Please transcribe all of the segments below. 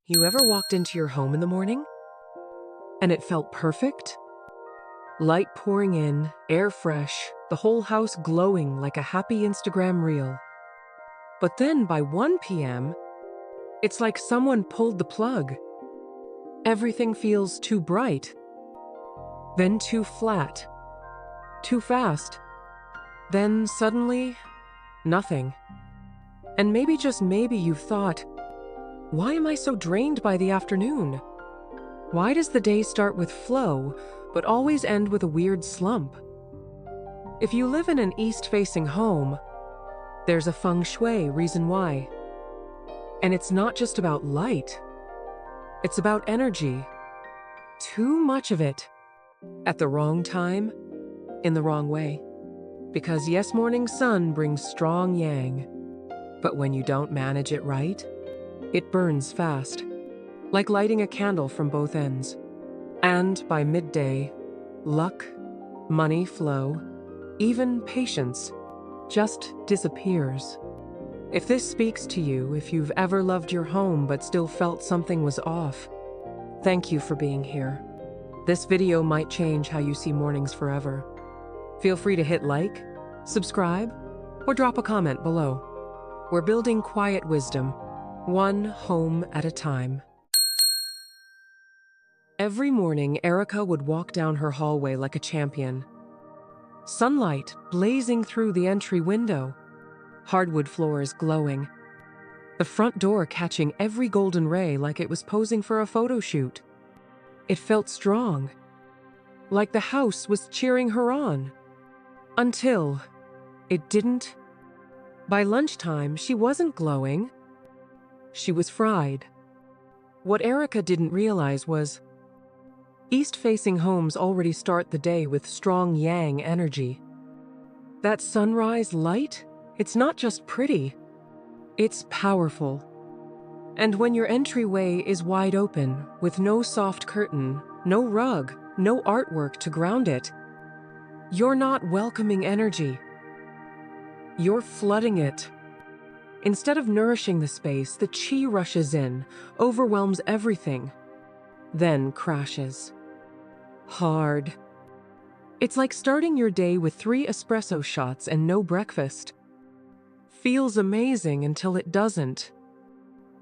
You ever walked into your home in the morning and it felt perfect? Light pouring in, air fresh, the whole house glowing like a happy Instagram reel. But then by 1 p.m., it's like someone pulled the plug. Everything feels too bright, then too flat, too fast, then suddenly, nothing. And maybe just maybe you've thought, why am I so drained by the afternoon? Why does the day start with flow, but always end with a weird slump? If you live in an east-facing home, there's a Feng Shui reason why. And it's not just about light. It's about energy. Too much of it. At the wrong time, in the wrong way. Because yes, morning sun brings strong yang. But when you don't manage it right, it burns fast. Like lighting a candle from both ends. And by midday, luck, money flow, even patience just disappears. If this speaks to you, if you've ever loved your home but still felt something was off, thank you for being here. This video might change how you see mornings forever. Feel free to hit like, subscribe, or drop a comment below. We're building quiet wisdom, one home at a time. Every morning, Erica would walk down her hallway like a champion. Sunlight blazing through the entry window, hardwood floors glowing, the front door catching every golden ray like it was posing for a photo shoot. It felt strong, like the house was cheering her on. Until it didn't. By lunchtime, she wasn't glowing. She was fried. What Erica didn't realize was, east-facing homes already start the day with strong yang energy. That sunrise light, it's not just pretty, it's powerful. And when your entryway is wide open, with no soft curtain, no rug, no artwork to ground it, you're not welcoming energy. You're flooding it. Instead of nourishing the space, the chi rushes in, overwhelms everything, then crashes. Hard. It's like starting your day with 3 espresso shots and no breakfast. Feels amazing until it doesn't.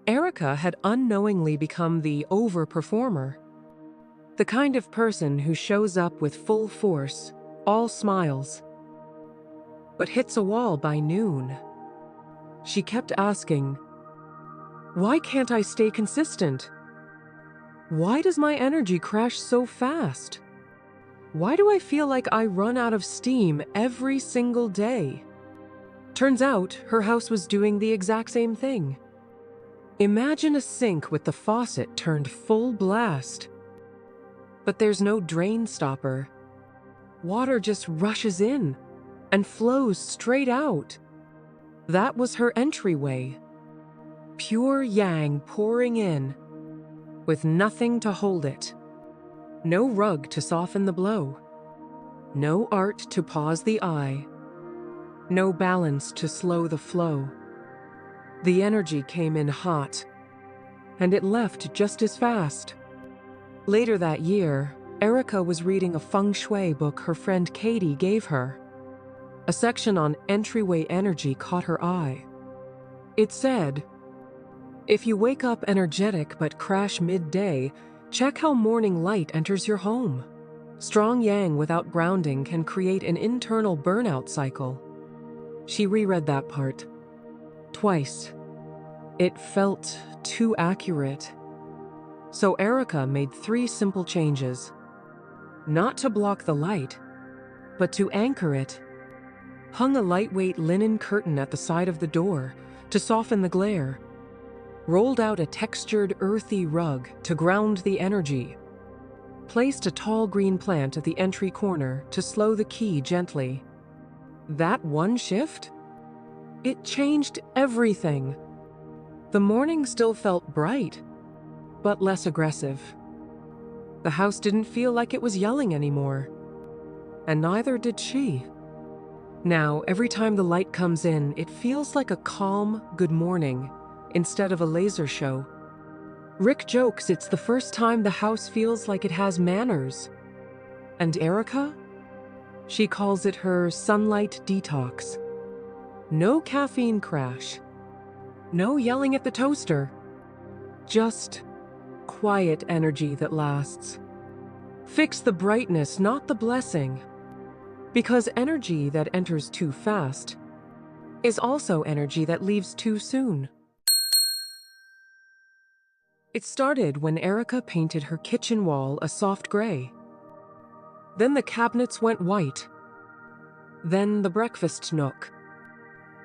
Erica had unknowingly become the overperformer. The kind of person who shows up with full force, all smiles, but hits a wall by noon. She kept asking, why can't I stay consistent? Why does my energy crash so fast? Why do I feel like I run out of steam every single day? Turns out, her house was doing the exact same thing. Imagine a sink with the faucet turned full blast. But there's no drain stopper. Water just rushes in and flows straight out. That was her entryway. Pure yang pouring in, with nothing to hold it. No rug to soften the blow. No art to pause the eye. No balance to slow the flow. The energy came in hot, and it left just as fast. Later that year, Erica was reading a Feng Shui book her friend Katie gave her. A section on entryway energy caught her eye. It said, if you wake up energetic but crash midday, check how morning light enters your home. Strong yang without grounding can create an internal burnout cycle. She reread that part twice. It felt too accurate. So Erica made 3 simple changes. Not to block the light, but to anchor it. Hung a lightweight linen curtain at the side of the door to soften the glare. Rolled out a textured, earthy rug to ground the energy. Placed a tall green plant at the entry corner to slow the key gently. That one shift? It changed everything. The morning still felt bright, but less aggressive. The house didn't feel like it was yelling anymore. And neither did she. Now, every time the light comes in, it feels like a calm good morning instead of a laser show. Rick jokes it's the first time the house feels like it has manners. And Erica? She calls it her sunlight detox. No caffeine crash. No yelling at the toaster. Just quiet energy that lasts. Fix the brightness, not the blessing. Because energy that enters too fast is also energy that leaves too soon. It started when Erica painted her kitchen wall a soft gray. Then the cabinets went white. Then the breakfast nook.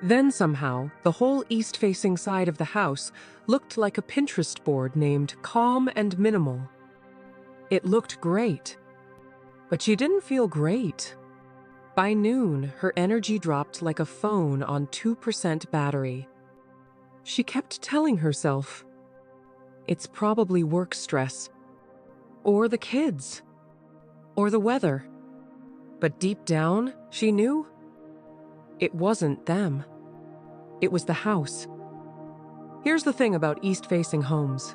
Then somehow, the whole east-facing side of the house looked like a Pinterest board named Calm and Minimal. It looked great, but she didn't feel great. By noon, her energy dropped like a phone on 2% battery. She kept telling herself, it's probably work stress, or the kids, or the weather. But deep down, she knew it wasn't them. It was the house. Here's the thing about east-facing homes.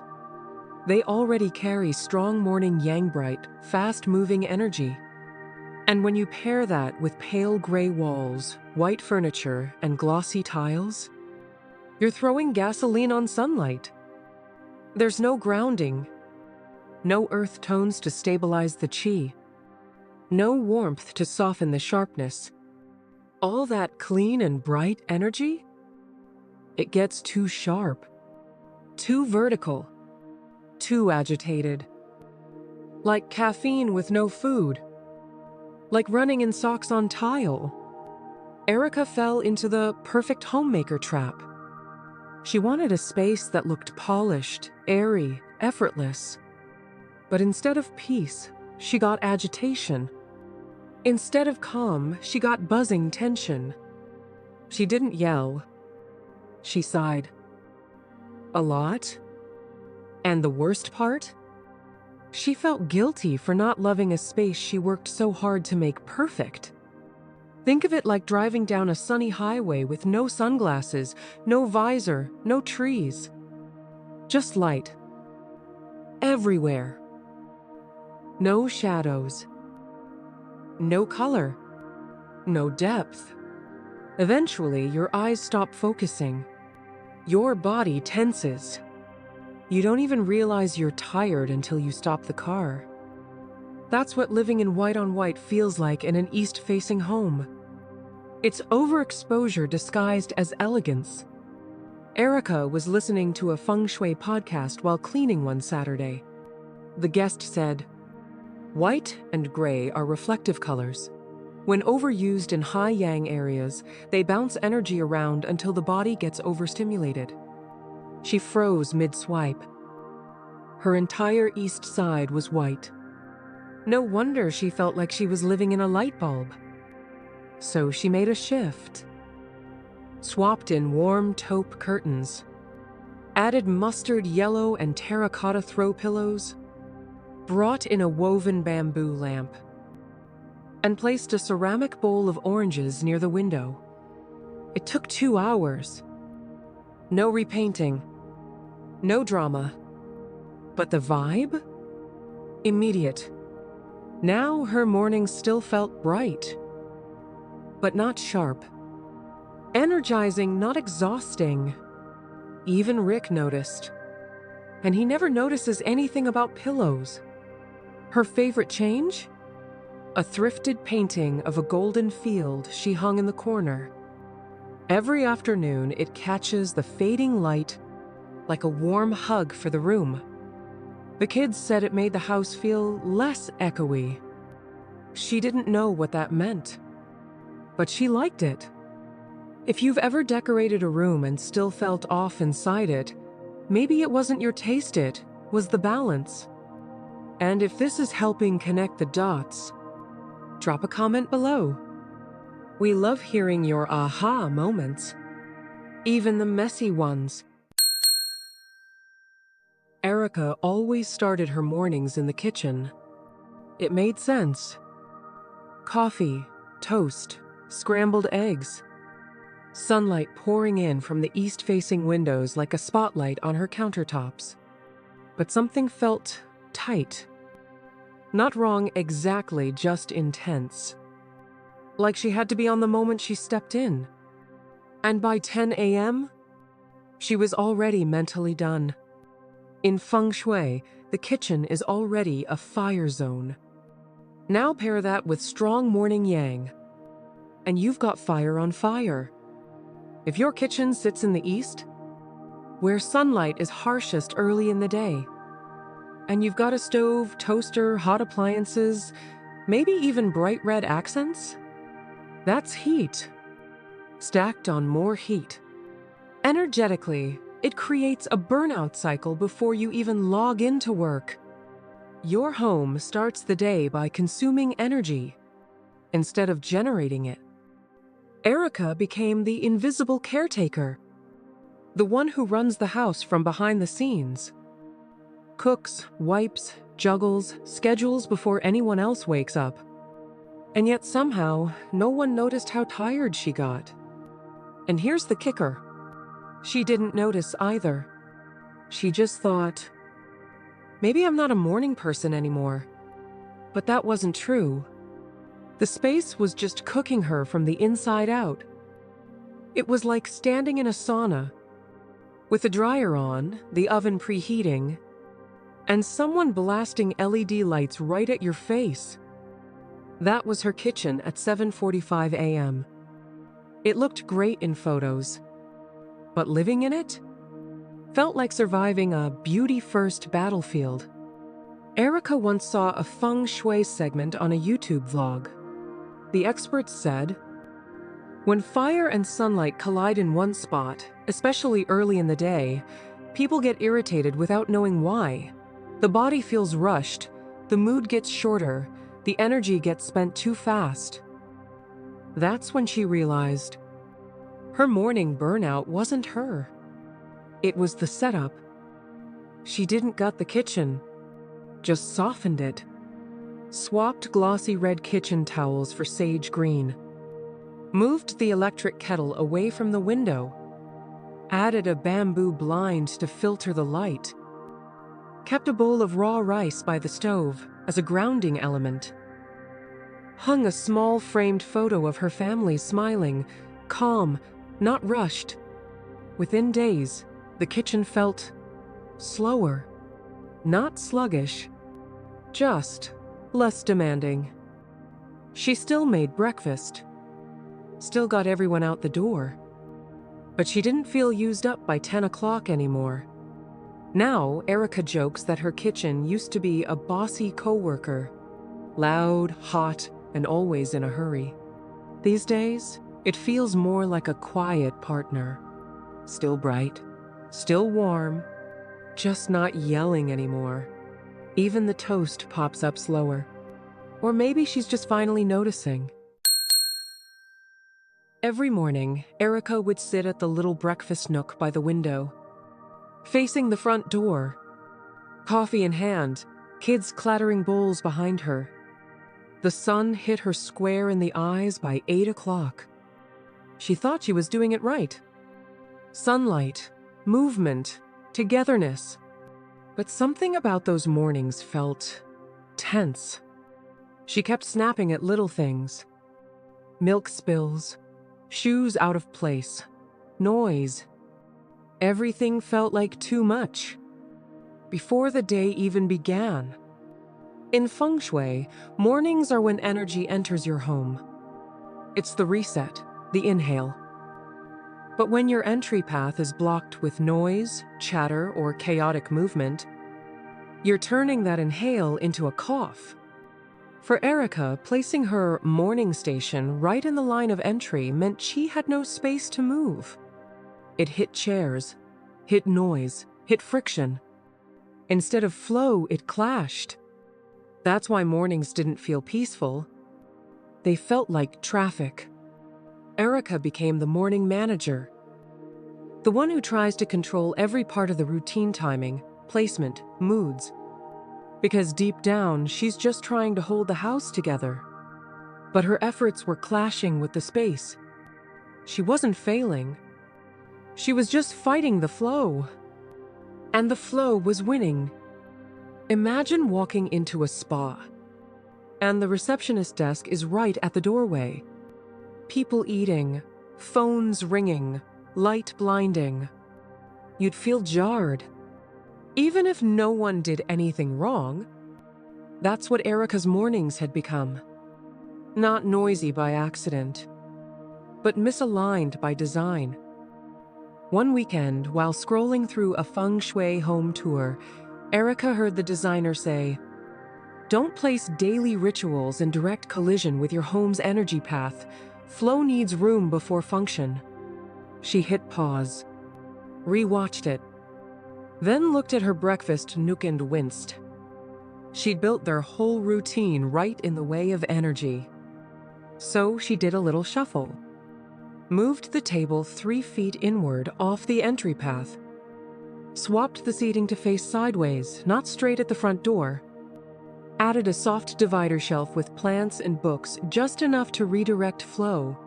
They already carry strong morning yang-bright, fast-moving energy. And when you pair that with pale gray walls, white furniture, and glossy tiles, you're throwing gasoline on sunlight. There's no grounding, no earth tones to stabilize the chi, no warmth to soften the sharpness. All that clean and bright energy, it gets too sharp, too vertical, too agitated. Like caffeine with no food. Like running in socks on tile. Erica fell into the perfect homemaker trap. She wanted a space that looked polished, airy, effortless. But instead of peace, she got agitation. Instead of calm, she got buzzing tension. She didn't yell. She sighed. A lot. And the worst part? She felt guilty for not loving a space she worked so hard to make perfect. Think of it like driving down a sunny highway with no sunglasses, no visor, no trees. Just light. Everywhere. No shadows. No color. No depth. Eventually, your eyes stop focusing. Your body tenses. You don't even realize you're tired until you stop the car. That's what living in white on white feels like in an east-facing home. It's overexposure disguised as elegance. Erica was listening to a Feng Shui podcast while cleaning one Saturday. The guest said, "White and gray are reflective colors. When overused in high yang areas, they bounce energy around until the body gets overstimulated." She froze mid-swipe. Her entire east side was white. No wonder she felt like she was living in a light bulb. So she made a shift. Swapped in warm taupe curtains. Added mustard yellow and terracotta throw pillows. Brought in a woven bamboo lamp. And placed a ceramic bowl of oranges near the window. It took 2 hours. No repainting. No drama. But the vibe? Immediate. Now her mornings still felt bright. But not sharp. Energizing, not exhausting. Even Rick noticed. And he never notices anything about pillows. Her favorite change? A thrifted painting of a golden field she hung in the corner. Every afternoon, it catches the fading light like a warm hug for the room. The kids said it made the house feel less echoey. She didn't know what that meant, but she liked it. If you've ever decorated a room and still felt off inside it, maybe it wasn't your taste, it was the balance. And if this is helping connect the dots, drop a comment below. We love hearing your aha moments, even the messy ones. Erica always started her mornings in the kitchen. It made sense. Coffee, toast, scrambled eggs. Sunlight pouring in from the east-facing windows like a spotlight on her countertops. but something felt tight. Not wrong exactly, just intense. Like she had to be on the moment she stepped in. And by 10 a.m., she was already mentally done. In Feng Shui, the kitchen is already a fire zone. Now pair that with strong morning yang, and you've got fire on fire. If your kitchen sits in the east, where sunlight is harshest early in the day, and you've got a stove, toaster, hot appliances, maybe even bright red accents, that's heat, stacked on more heat. Energetically, it creates a burnout cycle before you even log into work. Your home starts the day by consuming energy instead of generating it. Erica became the invisible caretaker, the one who runs the house from behind the scenes. Cooks, wipes, juggles, schedules before anyone else wakes up. And yet somehow, no one noticed how tired she got. And here's the kicker. She didn't notice either. She just thought, maybe I'm not a morning person anymore. But that wasn't true. The space was just cooking her from the inside out. It was like standing in a sauna, with the dryer on, the oven preheating, and someone blasting LED lights right at your face. That was her kitchen at 7:45 a.m. It looked great in photos, but living in it felt like surviving a beauty-first battlefield. Erica once saw a Feng Shui segment on a YouTube vlog. The experts said, when fire and sunlight collide in one spot, especially early in the day, people get irritated without knowing why. The body feels rushed, the mood gets shorter, the energy gets spent too fast. That's when she realized her morning burnout wasn't her. It was the setup. She didn't gut the kitchen, just softened it. Swapped glossy red kitchen towels for sage green. Moved the electric kettle away from the window. Added a bamboo blind to filter the light. Kept a bowl of raw rice by the stove as a grounding element. Hung a small framed photo of her family smiling, calm, not rushed. Within days, the kitchen felt slower, not sluggish, just less demanding. She still made breakfast, still got everyone out the door, but she didn't feel used up by 10 o'clock anymore. Now, Erica jokes that her kitchen used to be a bossy coworker, loud, hot, and always in a hurry. These days, it feels more like a quiet partner. Still bright, still warm, just not yelling anymore. Even the toast pops up slower. Or maybe she's just finally noticing. Every morning, Erica would sit at the little breakfast nook by the window, facing the front door. Coffee in hand, kids clattering bowls behind her. The sun hit her square in the eyes by 8 o'clock. She thought she was doing it right. Sunlight, movement, togetherness. But something about those mornings felt tense. She kept snapping at little things. Milk spills, shoes out of place, noise. Everything felt like too much. Before the day even began. In Feng Shui, mornings are when energy enters your home. It's the reset, the inhale. But when your entry path is blocked with noise, chatter, or chaotic movement, you're turning that inhale into a cough. For Erica, placing her morning station right in the line of entry meant she had no space to move. It hit chairs, hit noise, hit friction. Instead of flow, it clashed. That's why mornings didn't feel peaceful. They felt like traffic. Erica became the morning manager. The one who tries to control every part of the routine timing, placement, moods. Because deep down, she's just trying to hold the house together. But her efforts were clashing with the space. She wasn't failing. She was just fighting the flow. And the flow was winning. Imagine walking into a spa, and the receptionist desk is right at the doorway. People eating, phones ringing, light blinding. You'd feel jarred. Even if no one did anything wrong, that's what Erica's mornings had become. Not noisy by accident, but misaligned by design. One weekend, while scrolling through a Feng Shui home tour, Erica heard the designer say, "Don't place daily rituals in direct collision with your home's energy path. Flow needs room before function." She hit pause, rewatched it, then looked at her breakfast nook and winced. She'd built their whole routine right in the way of energy. So she did a little shuffle. Moved the table 3 feet inward off the entry path. Swapped the seating to face sideways, not straight at the front door. Added a soft divider shelf with plants and books, just enough to redirect flow.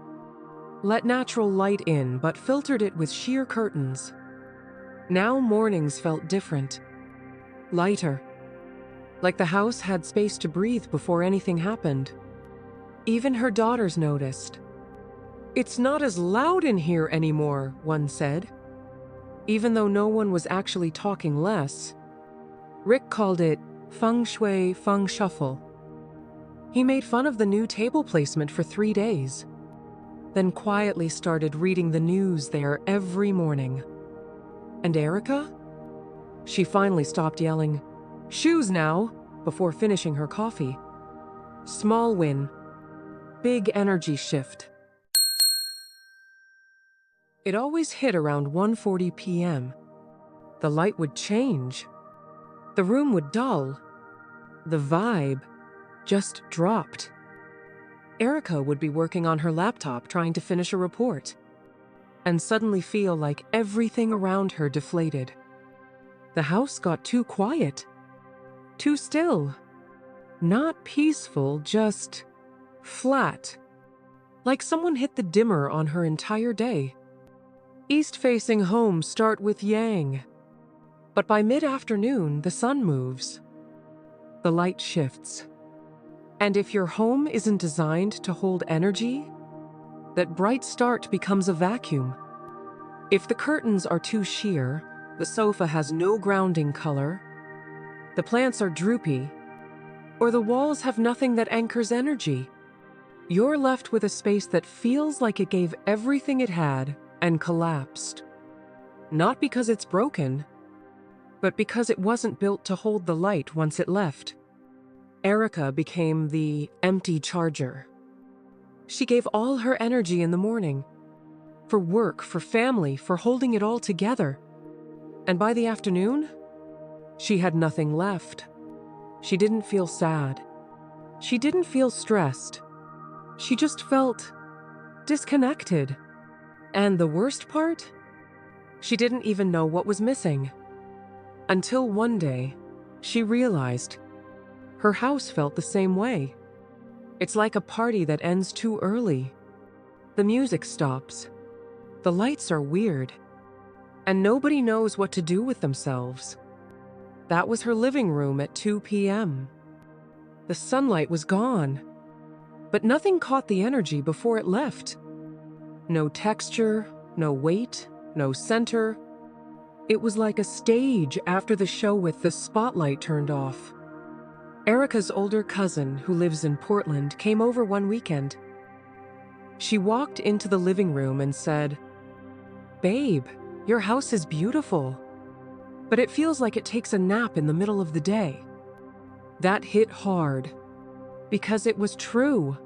Let natural light in, but filtered it with sheer curtains. Now mornings felt different. Lighter. Like the house had space to breathe before anything happened. Even her daughters noticed. "It's not as loud in here anymore," one said. Even though no one was actually talking less. Rick called it Feng Shui Feng Shuffle. He made fun of the new table placement for 3 days, then quietly started reading the news there every morning. And Erica? She finally stopped yelling, "Shoes now," before finishing her coffee. Small win. Big energy shift. It always hit around 1:40 p.m. The light would change. The room would dull. The vibe just dropped. Erica would be working on her laptop trying to finish a report, and suddenly feel like everything around her deflated. The house got too quiet, too still. Not peaceful, just flat. Like someone hit the dimmer on her entire day. East-facing homes start with yang. But by mid-afternoon, the sun moves. The light shifts. And if your home isn't designed to hold energy, that bright start becomes a vacuum. If the curtains are too sheer, the sofa has no grounding color, the plants are droopy, or the walls have nothing that anchors energy, you're left with a space that feels like it gave everything it had and collapsed. Not because it's broken, but because it wasn't built to hold the light once it left. Erica became the empty charger. She gave all her energy in the morning, for work, for family, for holding it all together. And by the afternoon, she had nothing left. She didn't feel sad. She didn't feel stressed. She just felt disconnected. And the worst part? She didn't even know what was missing. Until one day, she realized her house felt the same way. It's like a party that ends too early. The music stops. The lights are weird. And nobody knows what to do with themselves. That was her living room at 2 p.m. The sunlight was gone, but nothing caught the energy before it left. No texture, no weight, no center. It was like a stage after the show with the spotlight turned off. Erica's older cousin, who lives in Portland, came over one weekend. She walked into the living room and said, "Babe, your house is beautiful, but it feels like it takes a nap in the middle of the day." That hit hard, because it was true.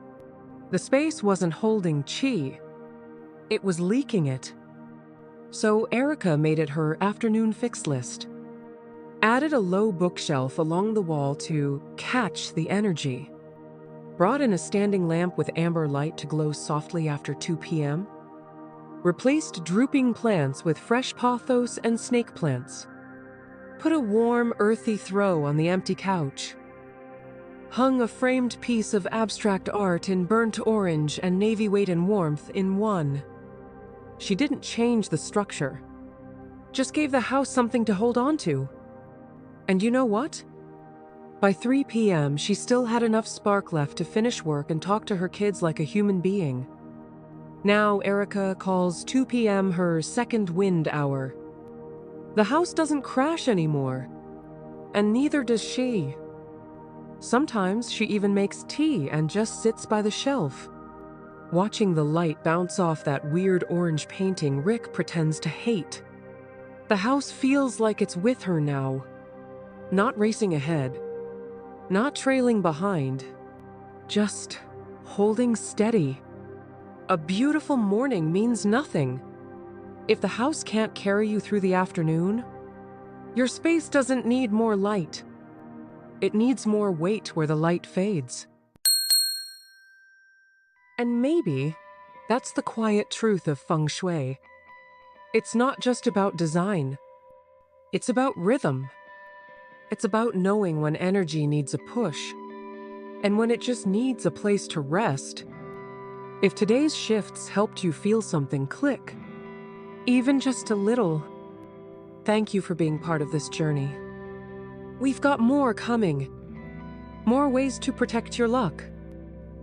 The space wasn't holding chi. It was leaking it. So Erica made it her afternoon fix list. Added a low bookshelf along the wall to catch the energy. Brought in a standing lamp with amber light to glow softly after 2 p.m. Replaced drooping plants with fresh pothos and snake plants. Put a warm, earthy throw on the empty couch. Hung a framed piece of abstract art in burnt orange and navy weight and warmth in one. She didn't change the structure, just gave the house something to hold on to. And you know what? By 3 p.m., she still had enough spark left to finish work and talk to her kids like a human being. Now, Erica calls 2 p.m. her second wind hour. The house doesn't crash anymore, and neither does she. Sometimes she even makes tea and just sits by the shelf. Watching the light bounce off that weird orange painting Rick pretends to hate. The house feels like it's with her now. Not racing ahead. Not trailing behind. Just holding steady. A beautiful morning means nothing if the house can't carry you through the afternoon. Your space doesn't need more light. It needs more weight where the light fades. And maybe that's the quiet truth of Feng Shui. It's not just about design. It's about rhythm. It's about knowing when energy needs a push and when it just needs a place to rest. If today's shifts helped you feel something click, even just a little, thank you for being part of this journey. We've got more coming. More ways to protect your luck,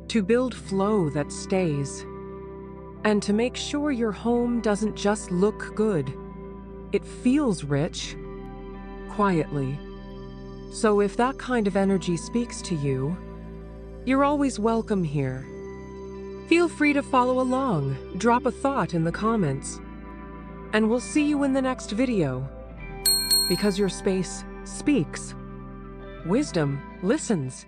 to build flow that stays, and to make sure your home doesn't just look good. It feels rich, quietly. So if that kind of energy speaks to you, you're always welcome here. Feel free to follow along, drop a thought in the comments, and we'll see you in the next video. Because your space speaks. Wisdom listens.